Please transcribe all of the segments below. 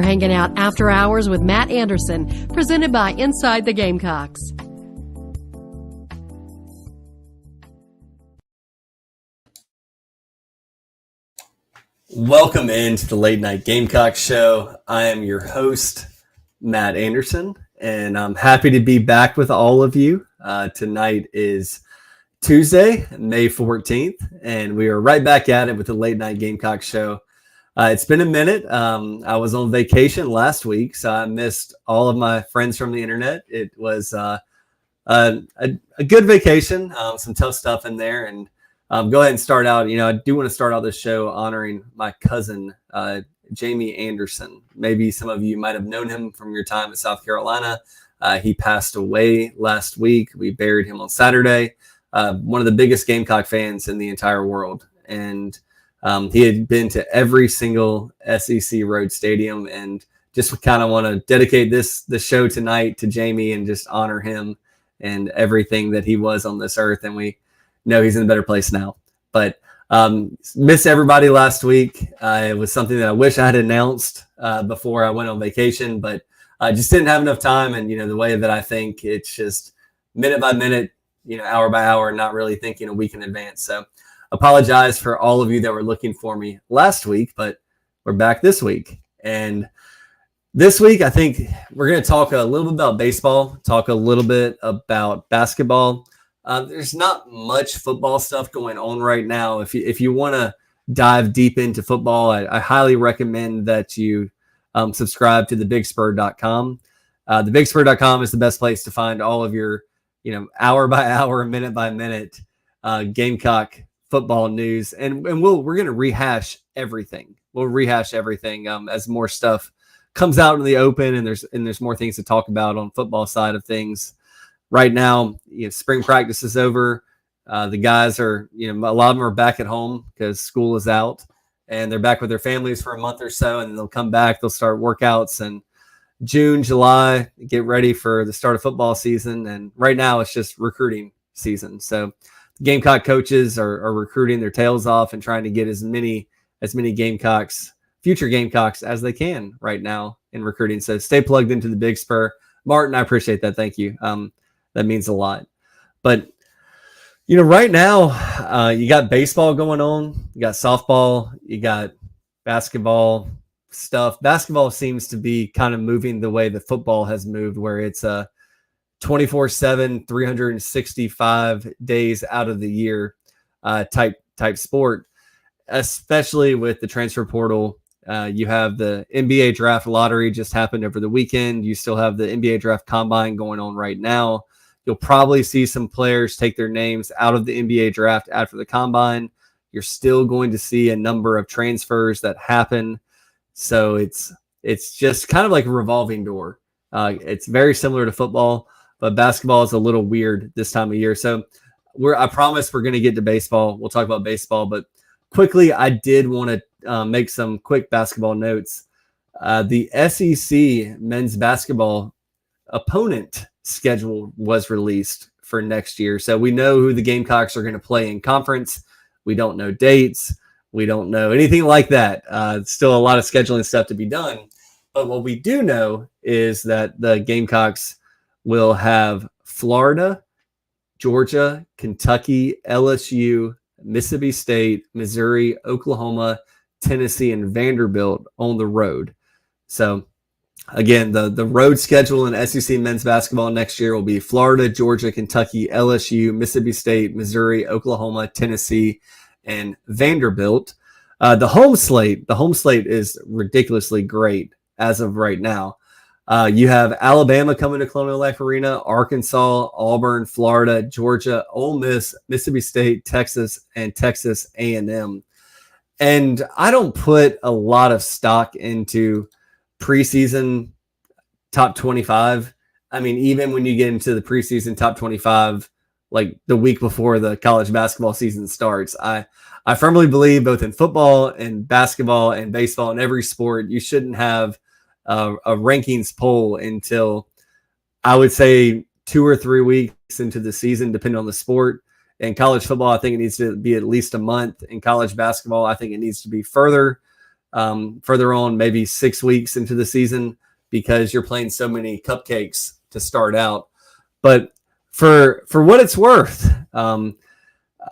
You're hanging out after hours with Matt Anderson, presented by Inside the Gamecocks. Welcome into the Late Night Gamecock Show. I am your host, Matt Anderson, and I'm happy to be back with all of you. Tonight is Tuesday, May 14th, and we are right back at it with the Late Night Gamecock Show. It's been a minute. I was on vacation last week, so I missed all of my friends from the internet. It was a good vacation, some tough stuff in there, and go ahead and start out. I do want to start out this show honoring my cousin, Jamie Anderson. Maybe some of you might have known him from your time at South Carolina. He passed away last week. We buried him on Saturday. One of the biggest Gamecock fans in the entire world. And he had been to every single SEC road stadium, and just kind of want to dedicate the show tonight to Jamie and just honor him and everything that he was on this earth. And we know he's in a better place now. But miss everybody last week. It was something that I wish I had announced before I went on vacation, but I just didn't have enough time. And, the way that I think, it's just minute by minute, hour by hour, not really thinking a week in advance. So apologize for all of you that were looking for me last week, but we're back this week. And this week, I think we're going to talk a little bit about baseball, talk a little bit about basketball. There's not much football stuff going on right now. If you want to dive deep into football, I highly recommend that you subscribe to thebigspur.com. Thebigspur.com is the best place to find all of your hour by hour, minute by minute Gamecock football news, and we're going to rehash everything. We'll rehash everything as more stuff comes out in the open, and there's more things to talk about on football side of things. Right now, spring practice is over. The guys are, a lot of them are back at home because school is out, and they're back with their families for a month or so, and they'll come back. They'll start workouts in June, July, get ready for the start of football season. And right now it's just recruiting season. So Gamecock coaches are recruiting their tails off and trying to get as many Gamecocks, future Gamecocks, as they can right now in recruiting. So stay plugged into the Big Spur. Martin, I appreciate that. Thank you. That means a lot. But, right now you got baseball going on. You got softball. You got basketball stuff. Basketball seems to be kind of moving the way that football has moved, where it's a 24/7, 365 days out of the year type sport, especially with the transfer portal. You have the NBA draft lottery just happened over the weekend. You still have the NBA draft combine going on right now. You'll probably see some players take their names out of the NBA draft after the combine. You're still going to see a number of transfers that happen. So it's just kind of like a revolving door. It's very similar to football, but basketball is a little weird this time of year. So I promise we're going to get to baseball. We'll talk about baseball, but quickly, I did want to make some quick basketball notes. The SEC men's basketball opponent schedule was released for next year. So we know who the Gamecocks are going to play in conference. We don't know dates. We don't know anything like that. Still a lot of scheduling stuff to be done. But what we do know is that the Gamecocks will have Florida, Georgia, Kentucky, LSU, Mississippi State, Missouri, Oklahoma, Tennessee, and Vanderbilt on the road. So again, the road schedule in SEC men's basketball next year will be Florida, Georgia, Kentucky, LSU, Mississippi State, Missouri, Oklahoma, Tennessee, and Vanderbilt. The home slate is ridiculously great as of right now. You have Alabama coming to Colonial Life Arena, Arkansas, Auburn, Florida, Georgia, Ole Miss, Mississippi State, Texas, and Texas A&M. And I don't put a lot of stock into preseason top 25. I mean, even when you get into the preseason top 25, like the week before the college basketball season starts, I firmly believe both in football and basketball and baseball and every sport, you shouldn't have a rankings poll until I would say 2 or 3 weeks into the season, depending on the sport. In college football, I think it needs to be at least a month. In college basketball, I think it needs to be further. further on, maybe 6 weeks into the season, because you're playing so many cupcakes to start out. But for what it's worth, and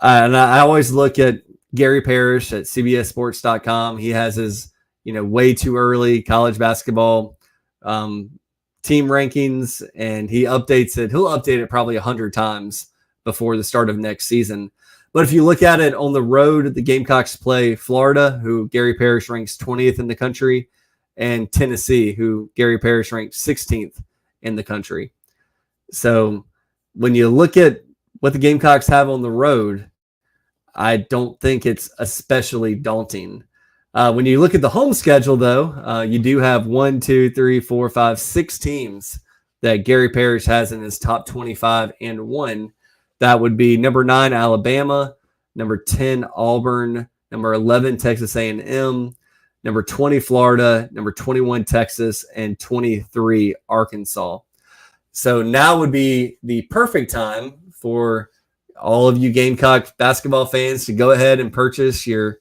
I always look at Gary Parrish at CBSSports.com. He has his, way too early college basketball team rankings, and he updates it. He'll update it probably 100 times before the start of next season. But if you look at it on the road, the Gamecocks play Florida, who Gary Parrish ranks 20th in the country, and Tennessee, who Gary Parrish ranked 16th in the country. So when you look at what the Gamecocks have on the road, I don't think it's especially daunting. When you look at the home schedule, though, you do have 6 teams that Gary Parrish has in his top 25 and one. That would be number 9, Alabama, number 10, Auburn, number 11, Texas A&M, number 20, Florida, number 21, Texas, and 23, Arkansas. So now would be the perfect time for all of you Gamecock basketball fans to go ahead and purchase your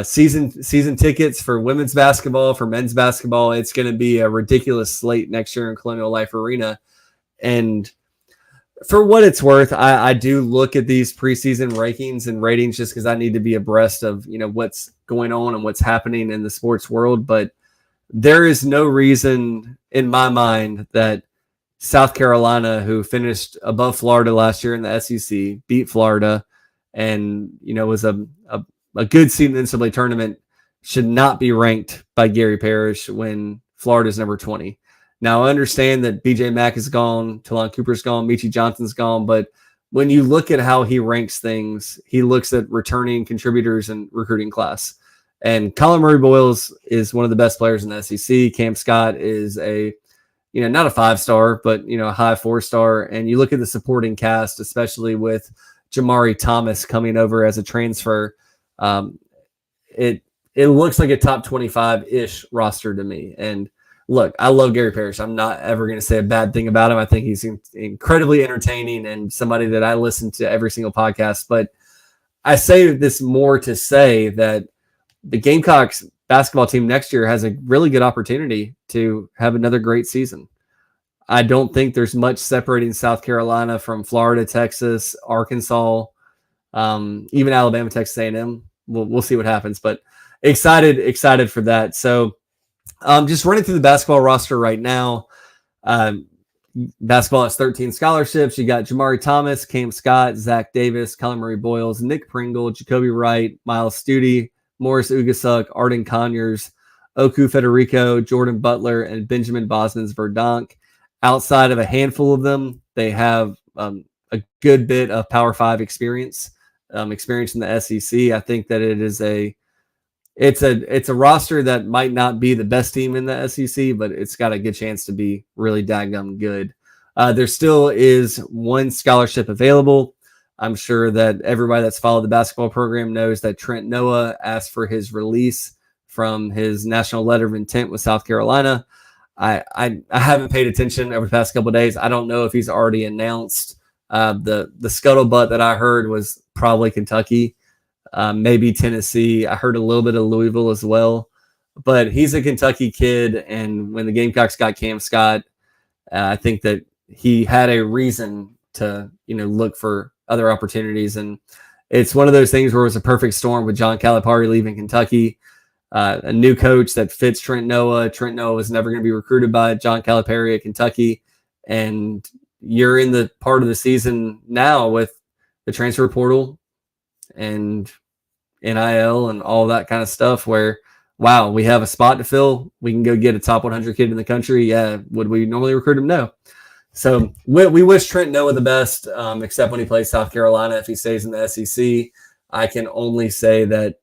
season tickets for women's basketball, for men's basketball. It's going to be a ridiculous slate next year in Colonial Life Arena. And for what it's worth, I do look at these preseason rankings and ratings just because I need to be abreast of, what's going on and what's happening in the sports world. But there is no reason in my mind that South Carolina, who finished above Florida last year in the SEC, beat Florida, and was a good seed in the NCAA tournament, should not be ranked by Gary Parrish when Florida's number 20. Now, I understand that BJ Mack is gone, Talon Cooper's gone, Michi Johnson's gone, but when you look at how he ranks things, he looks at returning contributors and recruiting class. And Colin Murray-Boyles is one of the best players in the SEC. Cam Scott is not a 5-star, but, a high 4-star. And you look at the supporting cast, especially with Jamari Thomas coming over as a transfer. It looks like a top 25-ish roster to me. And look, I love Gary Parrish. I'm not ever going to say a bad thing about him. I think he's incredibly entertaining and somebody that I listen to every single podcast. But I say this more to say that the Gamecocks basketball team next year has a really good opportunity to have another great season. I don't think there's much separating South Carolina from Florida, Texas, Arkansas, even Alabama, Texas A&M. We'll see what happens, but excited for that. So just running through the basketball roster right now. Basketball has 13 scholarships. You got Jamari Thomas, Cam Scott, Zach Davis, Colin Murray-Boyles, Nick Pringle, Jacoby Wright, Miles Studi, Morris Ugasuk, Arden Conyers, Oku Federico, Jordan Butler, and Benjamin Bosmans-Verdonk. Outside of a handful of them, they have a good bit of Power 5 experience in the SEC. I think that it's a roster that might not be the best team in the SEC, but it's got a good chance to be really daggum good. There still is one scholarship available. I'm sure that everybody that's followed the basketball program knows that Trent Noah asked for his release from his national letter of intent with South Carolina. I haven't paid attention over the past couple of days. I don't know if he's already announced. The scuttlebutt that I heard was probably Kentucky, maybe Tennessee. I heard a little bit of Louisville as well. But he's a Kentucky kid, and when the Gamecocks got Cam Scott, I think that he had a reason to look for other opportunities. And it's one of those things where it was a perfect storm with John Calipari leaving Kentucky. A new coach that fits Trent Noah. Trent Noah was never going to be recruited by John Calipari at Kentucky. And you're in the part of the season now with the transfer portal and NIL and all that kind of stuff where, wow, we have a spot to fill. We can go get a top 100 kid in the country. Yeah. Would we normally recruit him? No. So we wish Trent Noah the best, except when he plays South Carolina. If he stays in the SEC, I can only say that,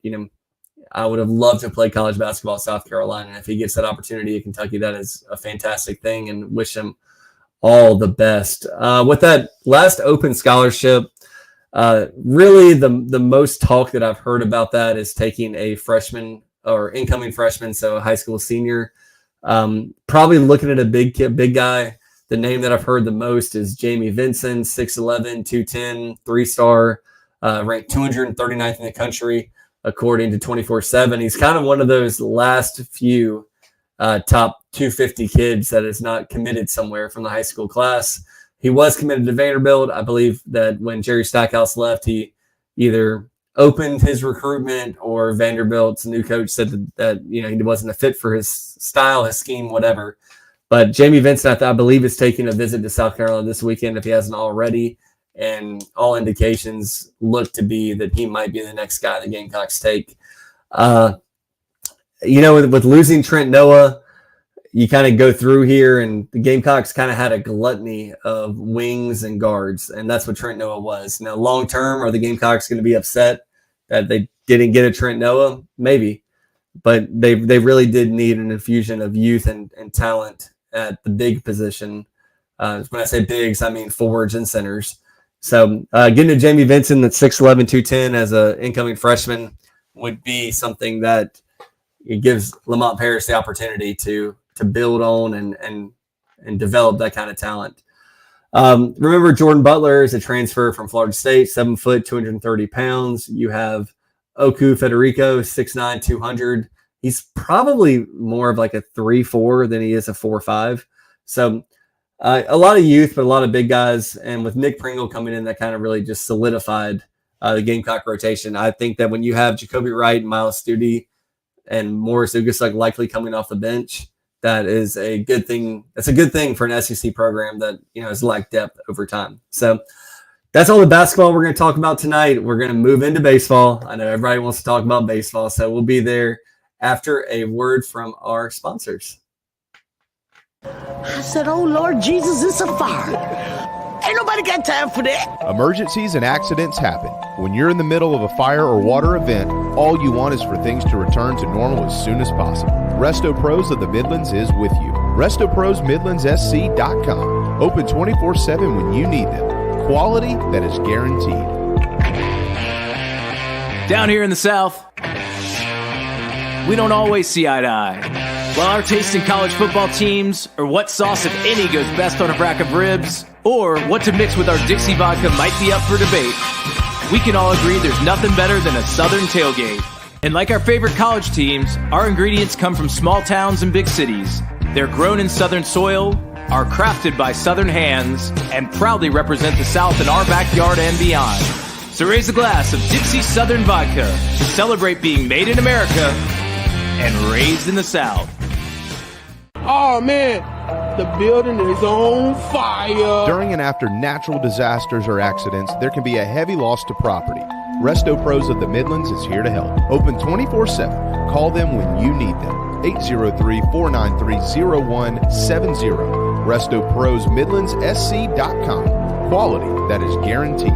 I would have loved to play college basketball at South Carolina. And if he gets that opportunity at Kentucky, that is a fantastic thing, and wish him all the best. With that last open scholarship, really the most talk that I've heard about that is taking a freshman or incoming freshman, so a high school senior. Probably looking at a big guy. The name that I've heard the most is Jamie Vinson, 6'11", 210, 3-star, ranked 239th in the country. according to 24/7. He's kind of one of those last few top 250 kids that is not committed somewhere from the high school class. He was committed to Vanderbilt. I believe that when Jerry Stackhouse left, he either opened his recruitment or Vanderbilt's new coach said that he wasn't a fit for his style, his scheme, whatever. But Jamie Vincent, I believe, is taking a visit to South Carolina this weekend if he hasn't already. And all indications look to be that he might be the next guy the Gamecocks take. With losing Trent Noah, you kind of go through here, and the Gamecocks kind of had a gluttony of wings and guards, and that's what Trent Noah was. Now, long term, are the Gamecocks going to be upset that they didn't get a Trent Noah? Maybe, but they really did need an infusion of youth and talent at the big position. When I say bigs, I mean forwards and centers. So getting to Jamie Vincent at 6'11", 210 as an incoming freshman would be something that it gives Lamont Paris the opportunity to build on and develop that kind of talent. Remember, Jordan Butler is a transfer from Florida State, 7 foot, 230 pounds. You have Oku Federico, 6'9", 200. He's probably more of like a 3-4 than he is a 4-5. So a lot of youth, but a lot of big guys. And with Nick Pringle coming in, that kind of really just solidified the Gamecock rotation. I think that when you have Jacoby Wright, Miles Studi, and Morris Ugasuk likely coming off the bench, that is a good thing. That's a good thing for an SEC program that has lacked depth over time. So that's all the basketball we're going to talk about tonight. We're going to move into baseball. I know everybody wants to talk about baseball, so we'll be there after a word from our sponsors. I said, oh, Lord Jesus, it's a fire. Ain't nobody got time for that. Emergencies and accidents happen. When you're in the middle of a fire or water event, all you want is for things to return to normal as soon as possible. Resto Pros of the Midlands is with you. RestoProsMidlandsSC.com. Open 24/7 when you need them. Quality that is guaranteed. Down here in the South, we don't always see eye to eye. While our taste in college football teams, or what sauce, if any, goes best on a rack of ribs, or what to mix with our Dixie vodka might be up for debate, we can all agree there's nothing better than a Southern tailgate. And like our favorite college teams, our ingredients come from small towns and big cities. They're grown in Southern soil, are crafted by Southern hands, and proudly represent the South in our backyard and beyond. So raise a glass of Dixie Southern Vodka to celebrate being made in America and raised in the South. Oh, man, the building is on fire. During and after natural disasters or accidents, there can be a heavy loss to property. Resto Pros of the Midlands is here to help. Open 24/7. Call them when you need them. 803-493-0170. RestoProsMidlandsSC.com. Quality that is guaranteed.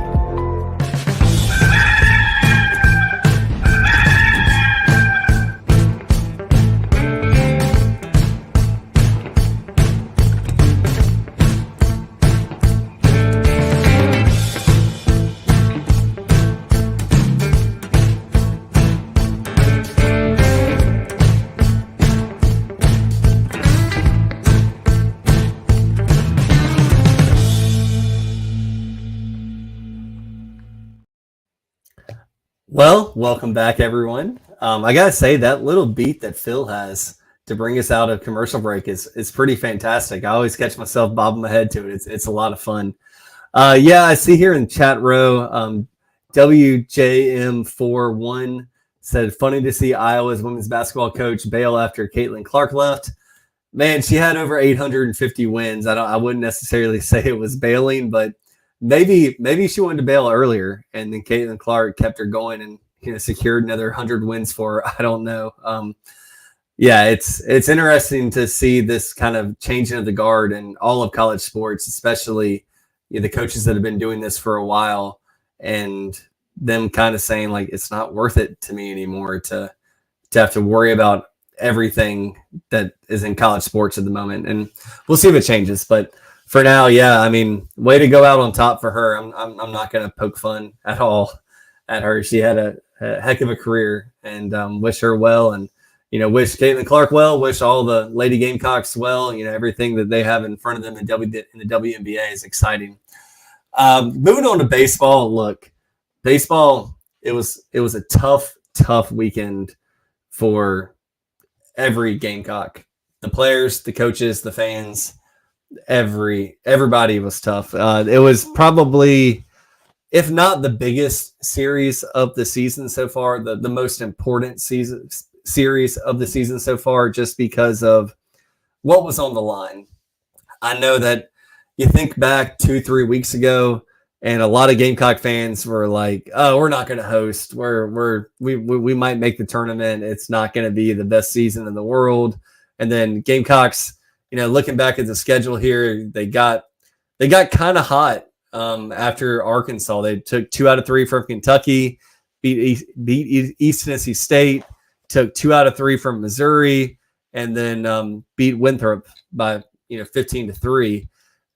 Well, welcome back, everyone. I got to say, that little beat that Phil has to bring us out of commercial break is pretty fantastic. I always catch myself bobbing my head to it. It's a lot of fun. I see here in the chat row, WJM41 said, funny to see Iowa's women's basketball coach bail after Caitlin Clark left. Man, she had over 850 wins. I wouldn't necessarily say it was bailing, but maybe she wanted to bail earlier, and then Caitlin Clark kept her going and secured another 100 wins for her. I don't know. It's interesting to see this kind of changing of the guard in all of college sports, especially the coaches that have been doing this for a while, and them kind of saying like it's not worth it to me anymore to have to worry about everything that is in college sports at the moment. And we'll see if it changes, but for now, way to go out on top for her. I'm not going to poke fun at all at her. She had a heck of a career, and wish her well, and wish Caitlin Clark well. Wish all the Lady Gamecocks well. Everything that they have in front of them in the WNBA is exciting. Moving on to baseball. Look, baseball. It was a tough tough weekend for every Gamecock. The players, the coaches, the fans, everybody was tough. It was probably, if not the biggest series of the season so far, the most important series of the season so far, just because of what was on the line. I know that you think back 2-3 weeks ago, and a lot of Gamecock fans were like, "Oh, we're not going to host. We might make the tournament. It's not going to be the best season in the world." And then Gamecocks, looking back at the schedule here, they got kind of hot after Arkansas. They took 2 out of 3 from Kentucky, beat East Tennessee State, took 2 out of 3 from Missouri, and then beat Winthrop by 15-3.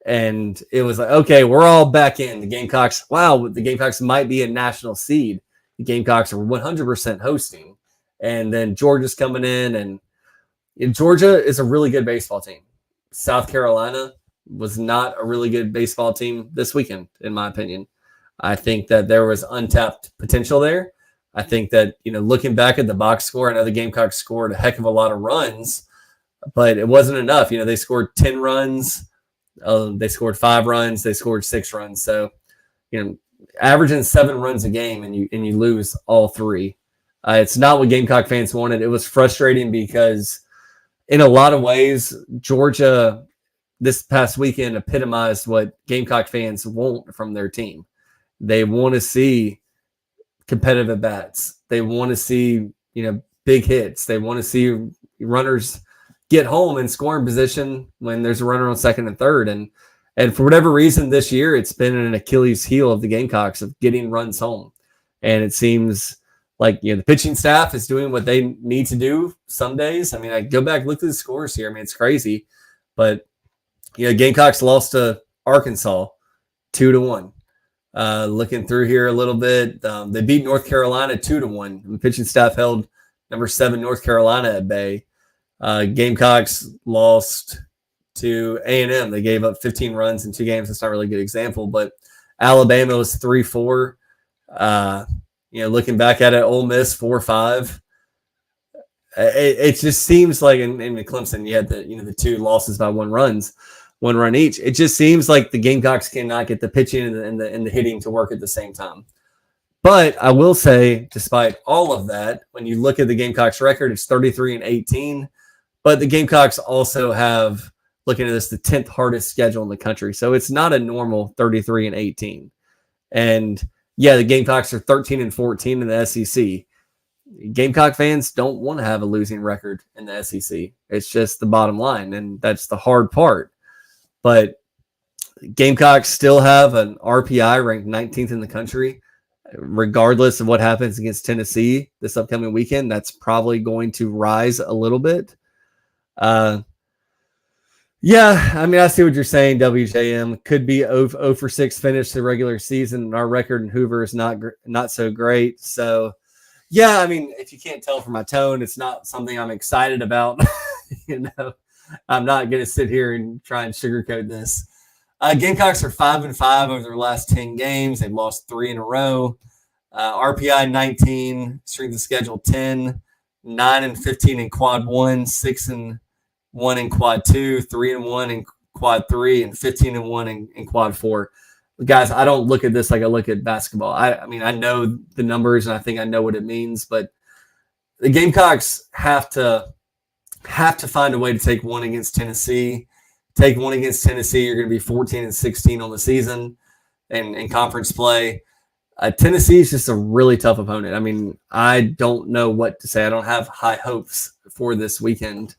And it was like, okay, we're all back in. The Gamecocks, wow, the Gamecocks might be a national seed. The Gamecocks are 100% hosting. And then Georgia's coming in, and Georgia is a really good baseball team. South Carolina was not a really good baseball team this weekend, in my opinion. I think that there was untapped potential there. I think that, looking back at the box score, I know the Gamecocks scored a heck of a lot of runs, but it wasn't enough. They scored 10 runs. They scored 5 runs. They scored 6 runs. So, averaging 7 runs a game, and you lose all 3. It's not what Gamecock fans wanted. It was frustrating because, in a lot of ways, Georgia this past weekend epitomized what Gamecock fans want from their team. They want to see competitive at bats. They want to see big hits. They want to see runners get home and score in position when there's a runner on second and third. And for whatever reason this year, it's been an Achilles heel of the Gamecocks of getting runs home. And it seems like, the pitching staff is doing what they need to do some days. I mean, I go back, look at the scores here. I mean, it's crazy. But, Gamecocks lost to Arkansas 2-1. Looking through here a little bit, they beat North Carolina 2-1. The pitching staff held number 7 North Carolina at bay. Gamecocks lost to A&M. They gave up 15 runs in 2 games. That's not really a good example, but Alabama was 3-4. Looking back at it, Ole Miss 4-5. It just seems like in Clemson you had the 2 losses by 1 run each. It just seems like the Gamecocks cannot get the pitching and the hitting to work at the same time. But I will say, despite all of that, when you look at the Gamecocks record, it's 33-18. But the Gamecocks also have, looking at this, the 10th hardest schedule in the country. So it's not a normal 33-18. And yeah, the Gamecocks are 13-14 in the SEC. Gamecock fans don't want to have a losing record in the SEC. It's just the bottom line, and that's the hard part. But Gamecocks still have an RPI ranked 19th in the country. Regardless of what happens against Tennessee this upcoming weekend, that's probably going to rise a little bit. Yeah, I mean, I see what you're saying, WJM. Could be 0-for-6 finish the regular season, and our record in Hoover is not so great. So, yeah, I mean, if you can't tell from my tone, it's not something I'm excited about. I'm not going to sit here and try and sugarcoat this. Gamecocks are 5-5 over their last 10 games. They've lost 3 in a row. RPI 19, strength of schedule 10, 9-15 in quad 1, 6-1 in quad 2, 3-1 in quad 3, and 15-1 in quad 4. Guys, I don't look at this like I look at basketball. I mean, I know the numbers and I think I know what it means, but the Gamecocks have to find a way to take one against Tennessee. Take one against Tennessee, you're going to be 14-16 on the season in conference play. Tennessee is just a really tough opponent. I mean, I don't know what to say. I don't have high hopes for this weekend.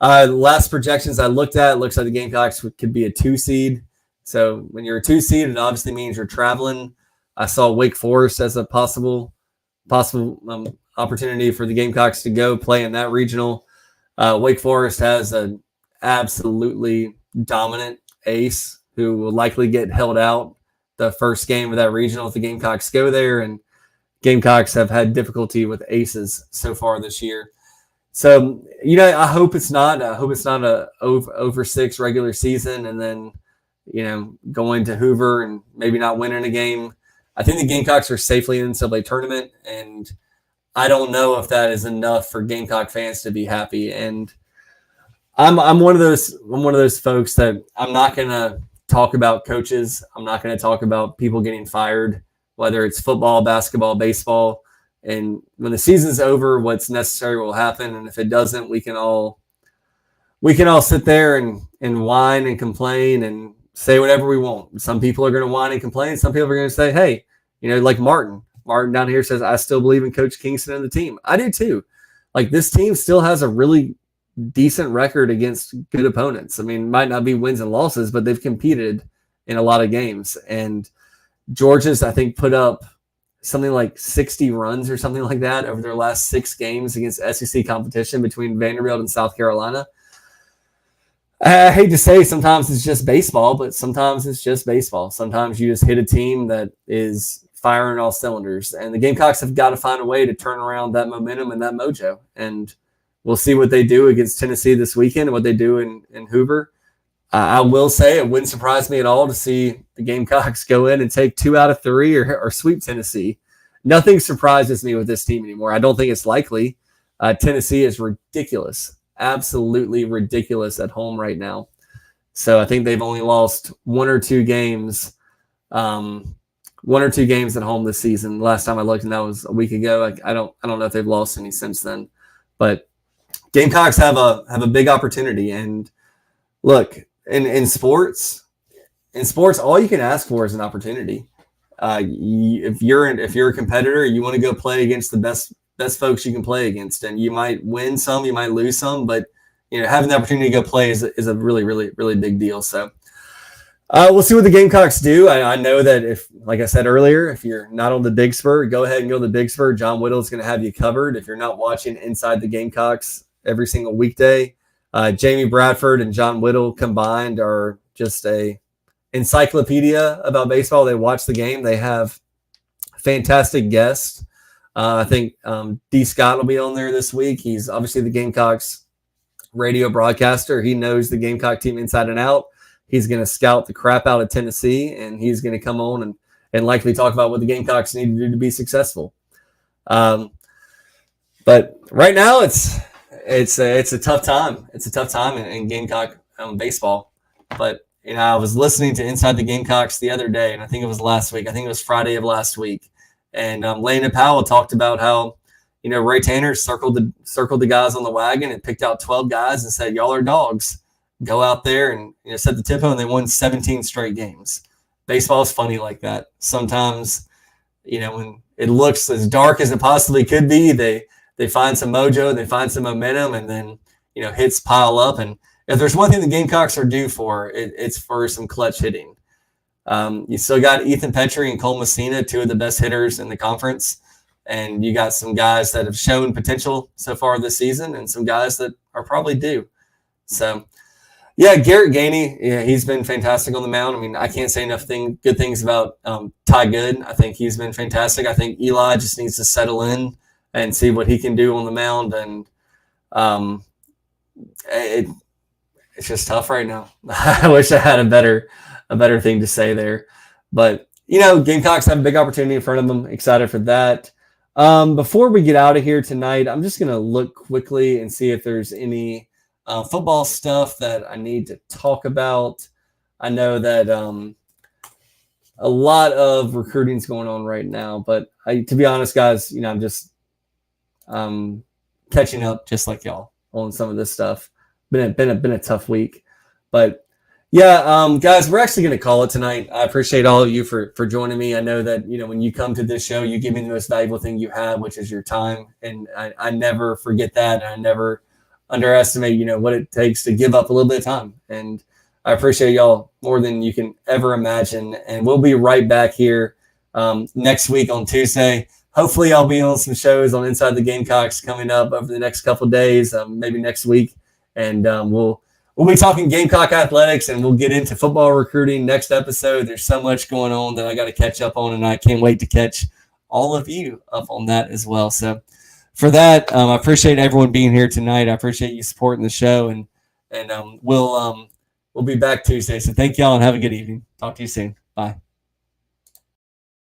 Last projections I looked at, it looks like the Gamecocks could be a 2 seed. So when you're a 2 seed, it obviously means you're traveling. I saw Wake Forest as a possible opportunity for the Gamecocks to go play in that regional. Wake Forest has an absolutely dominant ace who will likely get held out the first game of that regional if the Gamecocks go there, and Gamecocks have had difficulty with aces so far this year. So, I hope it's not. I hope it's not a 0-for-6 regular season and then, going to Hoover and maybe not winning a game. I think the Gamecocks are safely in the NCAA tournament, and I don't know if that is enough for Gamecock fans to be happy. And I'm one of those folks that I'm not going to talk about coaches. I'm not going to talk about people getting fired, whether it's football, basketball, baseball. And when the season's over, what's necessary will happen. And if it doesn't, we can all sit there and whine and complain and say whatever we want. Some people are going to whine and complain. Some people are going to say, hey, like Martin down here says, I still believe in Coach Kingston and the team. I do too. Like, this team still has a really decent record against good opponents. I mean, might not be wins and losses, but they've competed in a lot of games. And Georgia's, I think, put up something like 60 runs or something like that over their last 6 games against SEC competition between Vanderbilt and South Carolina. I hate to say sometimes it's just baseball, but sometimes it's just baseball. Sometimes you just hit a team that is firing all cylinders. And the Gamecocks have got to find a way to turn around that momentum and that mojo. And we'll see what they do against Tennessee this weekend and what they do in Hoover. I will say it wouldn't surprise me at all to see the Gamecocks go in and take 2 out of 3 or sweep Tennessee. Nothing surprises me with this team anymore. I don't think it's likely. Tennessee is ridiculous, absolutely ridiculous at home right now. So I think they've only lost 1 or 2 games, 1 or 2 games at home this season. Last time I looked, and that was a week ago. I don't know if they've lost any since then. But Gamecocks have a big opportunity. And look, in sports, all you can ask for is an opportunity. If you're a competitor, you want to go play against the best folks you can play against, and you might win some, you might lose some, but having the opportunity to go play is a really, really, really big deal. So we'll see what the Gamecocks do. I know that if, like I said earlier, if you're not on the Big Spur, go ahead and go to the Big Spur. John Whittle is going to have you covered. If you're not watching Inside the Gamecocks every single weekday, Jamie Bradford and John Whittle combined are just a encyclopedia about baseball. They watch the game. They have fantastic guests. I think D. Scott will be on there this week. He's obviously the Gamecocks radio broadcaster. He knows the Gamecock team inside and out. He's going to scout the crap out of Tennessee, and he's going to come on and likely talk about what the Gamecocks need to do to be successful. But right now it's a tough time. It's a tough time in Gamecock baseball. But I was listening to Inside the Gamecocks the other day, and I think it was last week. I think it was Friday of last week. And Landon Powell talked about how Ray Tanner circled the guys on the wagon and picked out 12 guys and said, y'all are dogs. Go out there and set the tempo, and they won 17 straight games. Baseball is funny like that. Sometimes, when it looks as dark as it possibly could be, they find some mojo, they find some momentum, and then hits pile up. And if there's one thing the Gamecocks are due for, it's for some clutch hitting. You still got Ethan Petrie and Cole Messina, 2 of the best hitters in the conference. And you got some guys that have shown potential so far this season and some guys that are probably due. So, yeah, Garrett Gainey, he's been fantastic on the mound. I mean, I can't say enough good things about Ty Good. I think he's been fantastic. I think Eli just needs to settle in and see what he can do on the mound. And it's just tough right now. I wish I had a better thing to say there. But, Gamecocks have a big opportunity in front of them. Excited for that. Before we get out of here tonight, I'm just going to look quickly and see if there's any football stuff that I need to talk about. I know that a lot of recruiting is going on right now, but to be honest, guys, I'm just catching up just like y'all on some of this stuff. Been a tough week, but yeah, guys, we're actually going to call it tonight. I appreciate all of you for joining me. I know that, when you come to this show, you give me the most valuable thing you have, which is your time. And I never forget that. And I never underestimate, what it takes to give up a little bit of time. And I appreciate y'all more than you can ever imagine. And we'll be right back here next week on Tuesday. Hopefully I'll be on some shows on Inside the Gamecocks coming up over the next couple of days, maybe next week. And we'll be talking Gamecock athletics, and we'll get into football recruiting next episode. There's so much going on that I got to catch up on, and I can't wait to catch all of you up on that as well. So for that, I appreciate everyone being here tonight. I appreciate you supporting the show, and we'll be back Tuesday. So thank y'all and have a good evening. Talk to you soon. Bye.